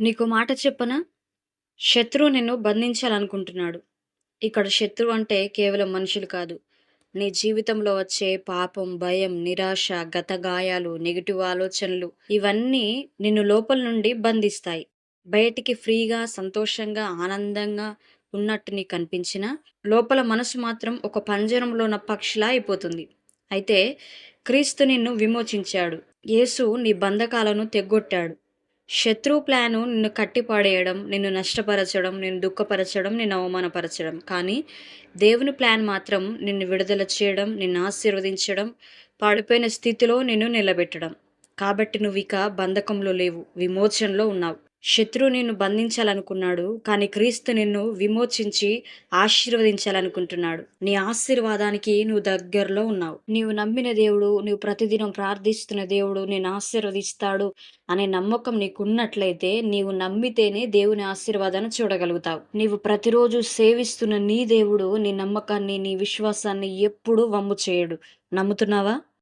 నీకో మాట చెప్పనా? శత్రువు నిన్ను బంధించాలనుకుంటున్నాడు. ఇక్కడ శత్రువు అంటే కేవలం మనుషులు కాదు. నీ జీవితంలో వచ్చే పాపం, భయం, నిరాశ, గత గాయాలు, నెగెటివ్ ఆలోచనలు ఇవన్నీ నిన్ను లోపల నుండి బంధిస్తాయి. బయటికి ఫ్రీగా, సంతోషంగా, ఆనందంగా ఉన్నట్టు నీకనిపించినా, లోపల మనసు మాత్రం ఒక పంజరంలో ఉన్న పక్షిలా అయిపోతుంది. అయితే క్రీస్తు నిన్ను విమోచించాడు. యేసు నీ బంధకాలను తెగ్గొట్టాడు. శత్రువు ప్లాను నిన్ను కట్టిపడేయడం, నిన్ను నష్టపరచడం, నిన్ను దుఃఖపరచడం, నిన్ను అవమానపరచడం. కానీ దేవుని ప్లాన్ మాత్రం నిన్ను విడుదల చేయడం, నిన్ను ఆశీర్వదించడం, పడిపోయిన స్థితిలో నిన్ను నిలబెట్టడం. కాబట్టి నువ్విక బంధకంలో లేవు, విమోచనలో ఉన్నావు. శత్రువు నిన్ను బంధించాలనుకున్నాడు. కానీ క్రీస్తు నిన్ను విమోచించి ఆశీర్వదించాలనుకుంటున్నాడు. నీ ఆశీర్వాదానికి నువ్వు దగ్గరలో ఉన్నావు. నీవు నమ్మిన దేవుడు, నీవు ప్రతిదినం ప్రార్థిస్తున్న దేవుడు నిన్ను ఆశీర్వదిస్తాడు అనే నమ్మకం నీకున్నట్లయితే, నీవు నమ్మితేనే దేవుని ఆశీర్వాదాన్ని చూడగలుగుతావు. నీవు ప్రతిరోజు సేవిస్తున్న నీ దేవుడు నీ నమ్మకాన్ని, నీ విశ్వాసాన్ని ఎప్పుడూ వమ్ము చేయడు. నమ్ముతున్నావా?